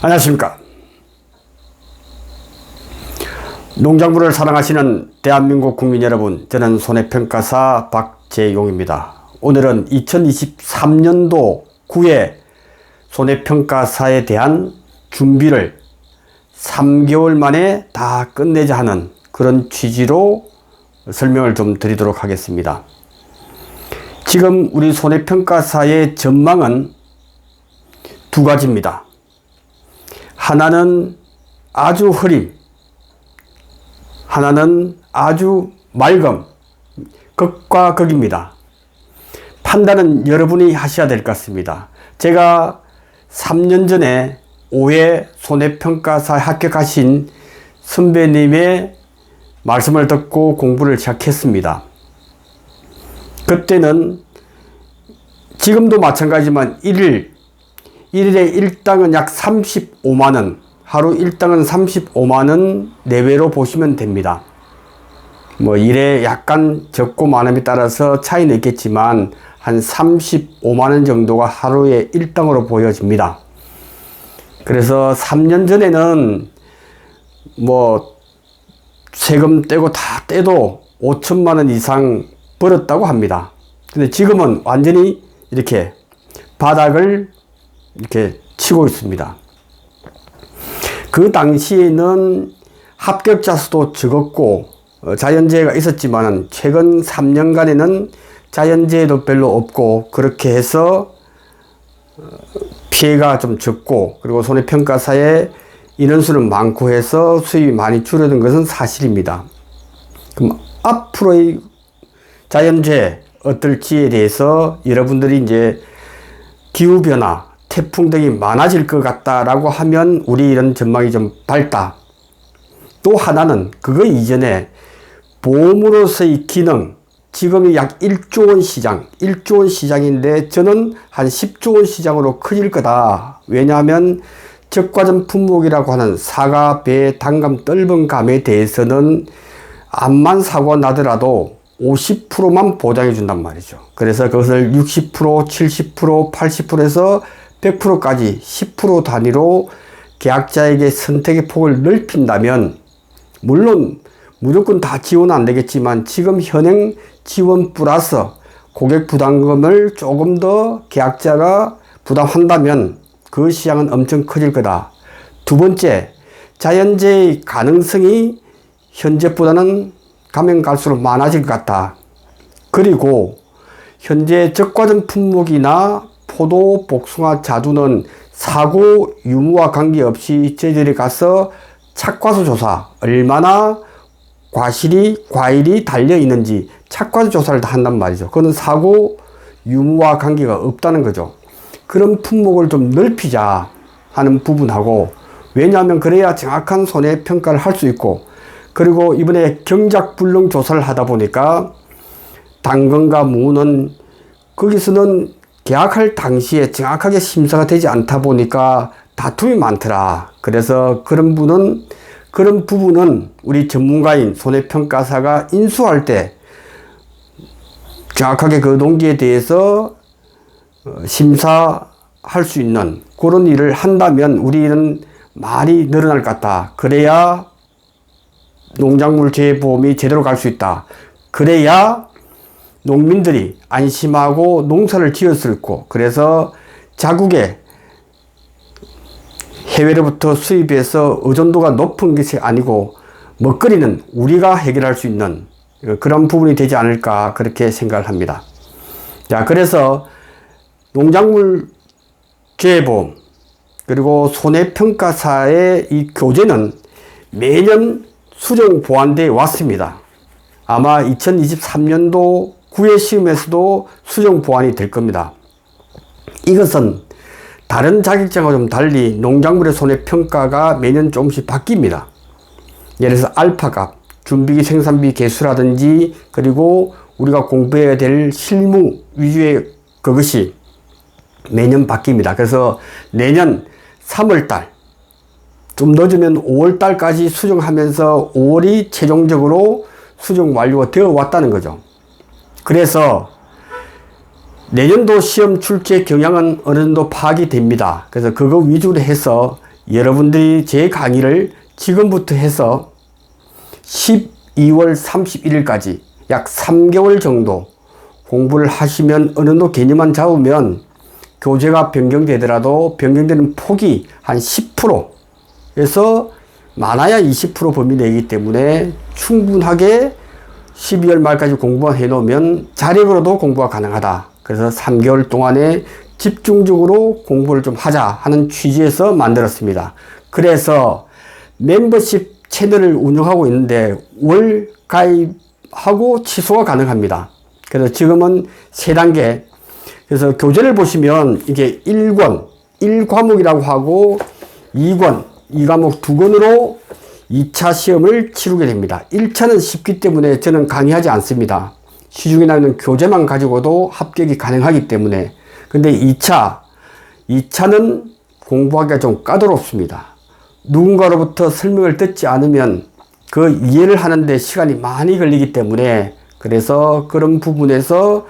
안녕하십니까. 농작물을 사랑하시는 대한민국 국민 여러분, 저는 손해평가사 박재용입니다. 오늘은 2023년도 9회 손해평가사에 대한 준비를 3개월 만에 다 끝내자 하는 그런 취지로 설명을 좀 드리도록 하겠습니다. 지금 우리 손해평가사의 전망은 두 가지입니다. 하나는 아주 흐림, 하나는 아주 맑음, 극과 극입니다. 판단은 여러분이 하셔야 될 것 같습니다. 제가 3년 전에 5회 손해평가사 합격하신 선배님의 말씀을 듣고 공부를 시작했습니다. 그때는 지금도 마찬가지지만 1일에 일당은 약 35만원, 하루 일당은 35만원 내외로 보시면 됩니다. 뭐 일에 약간 적고 많음에 따라서 차이는 있겠지만 한 35만원 정도가 하루에 일당으로 보여집니다. 그래서 3년 전에는 뭐 세금 떼고 다 떼도 5천만원 이상 벌었다고 합니다. 근데 지금은 완전히 이렇게 바닥을 이렇게 치고 있습니다. 그 당시에는 합격자 수도 적었고 자연재해가 있었지만 최근 3년간에는 자연재해도 별로 없고 그렇게 해서 피해가 좀 적고 그리고 손해평가사의 인원수는 많고 해서 수입이 많이 줄어든 것은 사실입니다. 그럼 앞으로의 자연재해 어떨지에 대해서 여러분들이 이제 기후변화, 태풍 등이 많아질 것 같다라고 하면 우리 이런 전망이 좀 밝다. 또 하나는 그거 이전에 보험으로서의 기능, 지금이 약 1조 원 시장, 1조 원 시장인데 저는 한 10조 원 시장으로 커질 거다. 왜냐하면 적과점 품목이라고 하는 사과, 배, 단감, 떫은 감에 대해서는 암만 사고가 나더라도 50%만 보장해 준단 말이죠. 그래서 그것을 60%, 70%, 80%에서 100%까지 10% 단위로 계약자에게 선택의 폭을 넓힌다면 물론 무조건 다 지원은 안 되겠지만 지금 현행 지원 플러스 고객 부담금을 조금 더 계약자가 부담한다면 그 시장은 엄청 커질 거다. 두 번째, 자연재해의 가능성이 현재보다는 가면 갈수록 많아질 것 같다. 그리고 현재 적과점 품목이나 포도, 복숭아, 자두는 사고 유무와 관계없이 저희들이 가서 착과수 조사, 얼마나 과일이 달려 있는지 착과수 조사를 다 한단 말이죠. 그거는 사고 유무와 관계가 없다는 거죠. 그런 품목을 좀 넓히자 하는 부분하고, 왜냐하면 그래야 정확한 손해평가를 할 수 있고, 그리고 이번에 경작불능 조사를 하다 보니까 당근과 무는 거기서는 계약할 당시에 정확하게 심사가 되지 않다 보니까 다툼이 많더라. 그래서 그런 부분은 우리 전문가인 손해평가사가 인수할 때 정확하게 그 농지에 대해서 심사할 수 있는 그런 일을 한다면 우리는 많이 늘어날 것 같다. 그래야 농작물 재해보험이 제대로 갈 수 있다. 그래야 농민들이 안심하고 농사를 지을 수 있고, 그래서 자국에 해외로부터 수입해서 의존도가 높은 것이 아니고 먹거리는 우리가 해결할 수 있는 그런 부분이 되지 않을까 그렇게 생각을 합니다. 자, 그래서 농작물 재해보험 그리고 손해평가사의 이 교재는 매년 수정 보완되어 왔습니다. 아마 2023년도 9회 시험에서도 수정 보완이 될 겁니다. 이것은 다른 자격증과 좀 달리 농작물의 손해평가가 매년 조금씩 바뀝니다. 예를 들어서 알파값, 준비기 생산비 개수라든지 그리고 우리가 공부해야 될 실무 위주의 그것이 매년 바뀝니다. 그래서 내년 3월달, 좀 늦으면 5월달까지 수정하면서 5월이 최종적으로 수정 완료가 되어 왔다는 거죠. 그래서 내년도 시험 출제 경향은 어느 정도 파악이 됩니다. 그래서 그거 위주로 해서 여러분들이 제 강의를 지금부터 해서 12월 31일까지 약 3개월 정도 공부를 하시면 어느 정도 개념만 잡으면 교재가 변경되더라도 변경되는 폭이 한 10%에서 많아야 20% 범위 내이기 때문에 충분하게 12월 말까지 공부만 해놓으면 자력으로도 공부가 가능하다. 그래서 3개월 동안에 집중적으로 공부를 좀 하자 하는 취지에서 만들었습니다. 그래서 멤버십 채널을 운영하고 있는데 월 가입하고 취소가 가능합니다. 그래서 지금은 3단계. 그래서 교재를 보시면 이게 1권, 1과목이라고 하고 2권, 2과목 2권으로 2차 시험을 치르게 됩니다. 1차는 쉽기 때문에 저는 강의하지 않습니다. 시중에 나오는 교재만 가지고도 합격이 가능하기 때문에. 근데 2차는 공부하기가 좀 까다롭습니다. 누군가로부터 설명을 듣지 않으면 그 이해를 하는데 시간이 많이 걸리기 때문에 그래서 그런 부분에서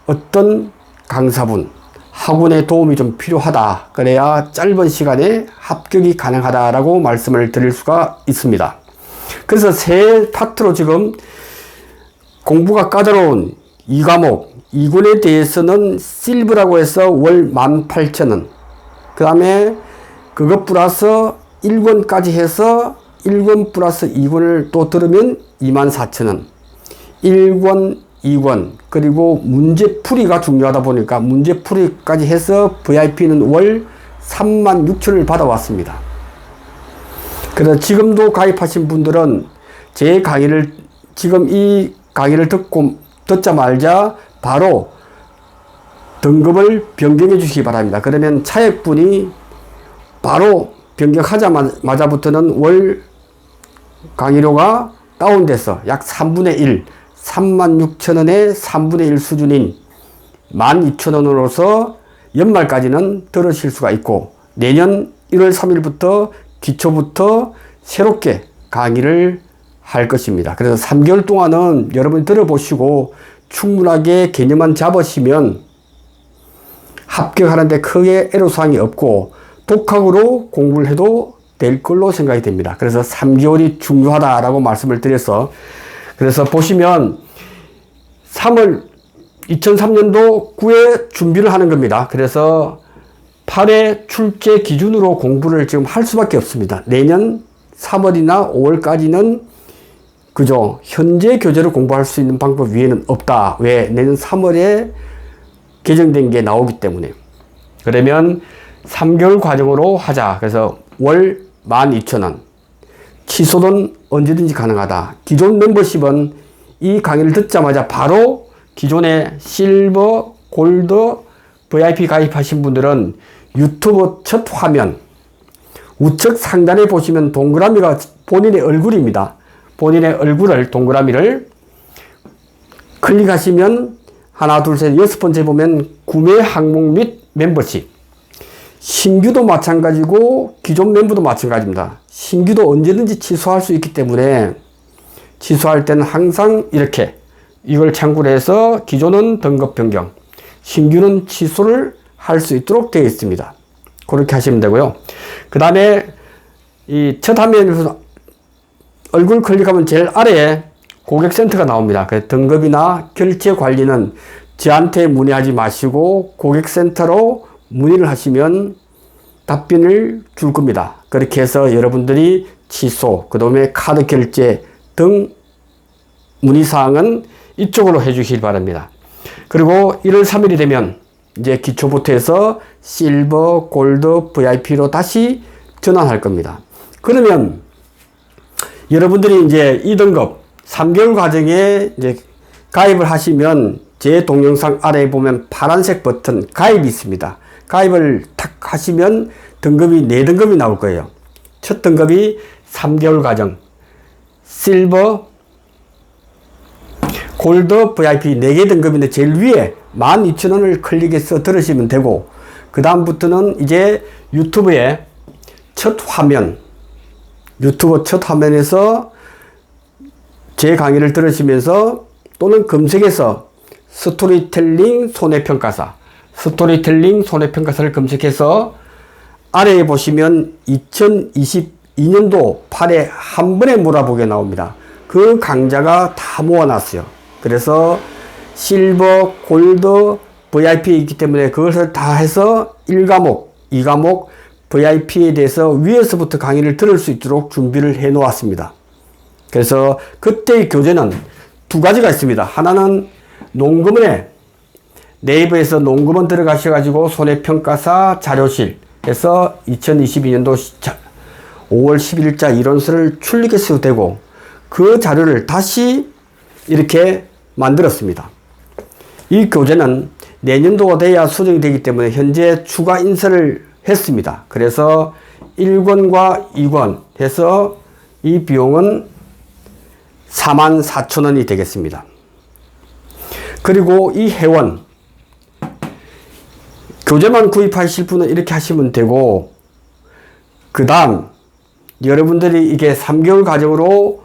어떤 강사분, 학원의 도움이 좀 필요하다. 그래야 짧은 시간에 합격이 가능하다라고 말씀을 드릴 수가 있습니다. 그래서 세 파트로 지금 공부가 까다로운 2과목, 2권에 대해서는 실버라고 해서 월 18,000원. 그 다음에 그것 플러스 1권까지 해서 1권 플러스 2권을 또 들으면 24,000원. 1권, 2권, 그리고 문제풀이가 중요하다 보니까 문제풀이까지 해서 VIP는 월 36,000원을 받아왔습니다. 그래서 지금도 가입하신 분들은 제 강의를, 지금 이 강의를 듣자마자 바로 등급을 변경해 주시기 바랍니다. 그러면 차액분이 바로 변경하자마자부터는 월 강의료가 다운돼서 약 3분의 1, 36,000원의 3분의 1 수준인 12,000원으로서 연말까지는 들으실 수가 있고 내년 1월 3일부터 기초부터 새롭게 강의를 할 것입니다. 그래서 3개월 동안은 여러분이 들어보시고 충분하게 개념만 잡으시면 합격하는데 크게 애로사항이 없고 독학으로 공부를 해도 될 걸로 생각이 됩니다. 그래서 3개월이 중요하다라고 말씀을 드려서 그래서 보시면 2003년도 9회 준비를 하는 겁니다. 그래서 8회 출제 기준으로 공부를 지금 할 수밖에 없습니다. 내년 3월이나 5월까지는 그죠. 현재 교재로 공부할 수 있는 방법 외에는 없다. 왜? 내년 3월에 개정된 게 나오기 때문에. 그러면 3개월 과정으로 하자. 그래서 월 12,000원. 취소는 언제든지 가능하다. 기존 멤버십은 이 강의를 듣자마자 바로 기존의 실버, 골드, VIP 가입하신 분들은 유튜브 첫 화면 우측 상단에 보시면 동그라미가 본인의 얼굴입니다. 본인의 얼굴을 동그라미를 클릭하시면 하나, 둘, 셋, 6번째 보면 구매 항목 및 멤버십. 신규도 마찬가지고 기존 멤버도 마찬가지입니다. 신규도 언제든지 취소할 수 있기 때문에 취소할 때는 항상 이렇게 이걸 참고로 해서 기존은 등급 변경, 신규는 취소를 할 수 있도록 되어 있습니다. 그렇게 하시면 되고요. 그 다음에 이 첫 화면에서 얼굴 클릭하면 제일 아래에 고객센터가 나옵니다. 등급이나 결제 관리는 저한테 문의하지 마시고 고객센터로 문의를 하시면 답변을 줄 겁니다. 그렇게 해서 여러분들이 취소, 그 다음에 카드 결제 등 문의사항은 이쪽으로 해주시기 바랍니다. 그리고 1월 3일이 되면 이제 기초부터 해서 실버, 골드, VIP로 다시 전환할 겁니다. 그러면 여러분들이 이제 2등급 3개월 과정에 이제 가입을 하시면 제 동영상 아래에 보면 파란색 버튼 가입이 있습니다. 가입을 탁 하시면 등급이 4등급이 나올 거예요. 첫 등급이 3개월 과정, 실버, 골드, VIP 4개 등급인데 제일 위에 12,000원을 클릭해서 들으시면 되고 그 다음부터는 이제 유튜브의 첫 화면, 유튜브 첫 화면에서 제 강의를 들으시면서 또는 검색해서 스토리텔링 손해평가사, 스토리텔링 손해평가사를 검색해서 아래에 보시면 2022년도 8회 한 번에 몰아보게 나옵니다. 그 강좌가 다 모아놨어요. 그래서 실버, 골드, VIP에 있기 때문에 그것을 다 해서 1과목, 2과목 VIP에 대해서 위에서부터 강의를 들을 수 있도록 준비를 해 놓았습니다. 그래서 그때의 교재는 두 가지가 있습니다. 하나는 농구문에 네이버에서 농구문 들어가셔가지고 손해평가사 자료실 해서 2022년도 5월 10일자 이론서를 출력해서 되고 그 자료를 다시 이렇게 만들었습니다. 이 교재는 내년도가 돼야 수정이 되기 때문에 현재 추가 인쇄를 했습니다. 그래서 1권과 2권 해서 이 비용은 44,000원이 되겠습니다. 그리고 이 회원 교재만 구입하실 분은 이렇게 하시면 되고, 그 다음 여러분들이 이게 3개월 과정으로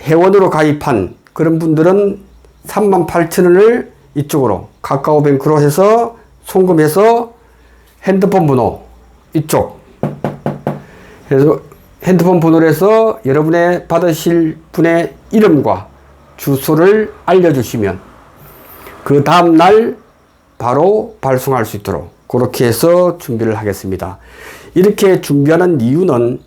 회원으로 가입한 그런 분들은 38,000원을 이쪽으로 카카오뱅크로 해서 송금해서 핸드폰 번호 이쪽 그래서 핸드폰 번호로 해서 여러분의 받으실 분의 이름과 주소를 알려주시면 그 다음날 바로 발송할 수 있도록 그렇게 해서 준비를 하겠습니다. 이렇게 준비하는 이유는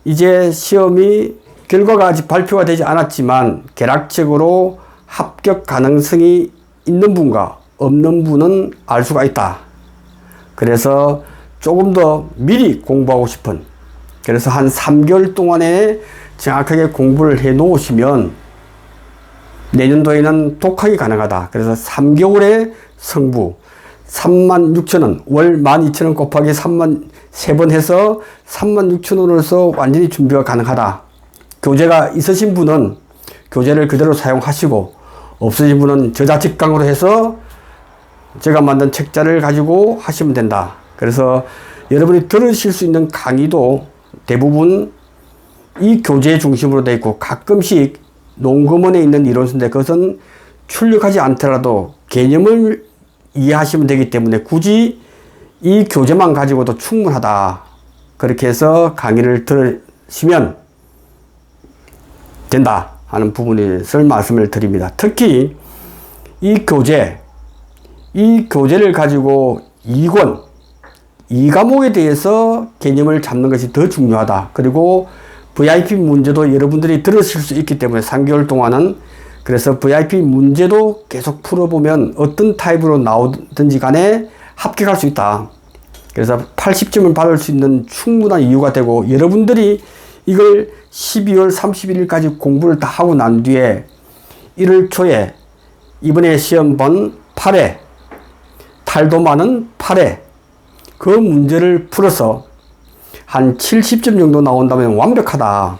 이제 시험이 결과가 아직 발표가 되지 않았지만 계략적으로 합격 가능성이 있는 분과 없는 분은 알 수가 있다. 그래서 조금 더 미리 공부하고 싶은, 그래서 한 3개월 동안에 정확하게 공부를 해 놓으시면 내년도에는 독학이 가능하다. 그래서 3개월의 성부 36,000원, 월 12,000원 곱하기 3번 해서 36,000원으로서 완전히 준비가 가능하다. 교재가 있으신 분은 교재를 그대로 사용하시고 없으신 분은 저자직강으로 해서 제가 만든 책자를 가지고 하시면 된다. 그래서 여러분이 들으실 수 있는 강의도 대부분 이 교재 중심으로 되어 있고 가끔씩 농구문에 있는 이론서인데 그것은 출력하지 않더라도 개념을 이해하시면 되기 때문에 굳이 이 교재만 가지고도 충분하다. 그렇게 해서 강의를 들으시면 된다 하는 부분을 말씀을 드립니다. 특히 이 교재를 가지고 2권, 2과목에 대해서 개념을 잡는 것이 더 중요하다. 그리고 VIP 문제도 여러분들이 들으실 수 있기 때문에 3개월 동안은 그래서 VIP 문제도 계속 풀어보면 어떤 타입으로 나오든지 간에 합격할 수 있다. 그래서 80점을 받을 수 있는 충분한 이유가 되고 여러분들이 이걸 12월 31일까지 공부를 다 하고 난 뒤에 1월 초에 이번에 시험 본 8회 탈도 많은 8회 그 문제를 풀어서 한 70점 정도 나온다면 완벽하다.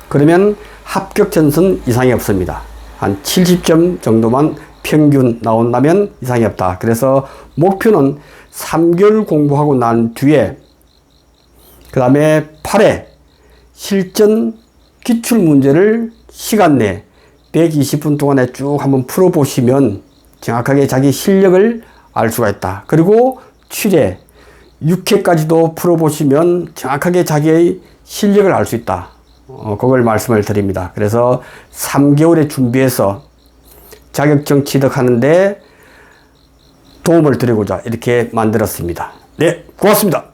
그러면 합격 전선 이상이 없습니다. 한 70점 정도만 평균 나온다면 이상이 없다. 그래서 목표는 3개월 공부하고 난 뒤에 그 다음에 8회 실전 기출 문제를 시간 내 120분 동안에 쭉 한번 풀어보시면 정확하게 자기 실력을 알 수가 있다. 그리고 7회 6회까지도 풀어보시면 정확하게 자기의 실력을 알 수 있다. 그걸 말씀을 드립니다. 그래서 3개월에 준비해서 자격증 취득하는데 도움을 드리고자 이렇게 만들었습니다. 네, 고맙습니다.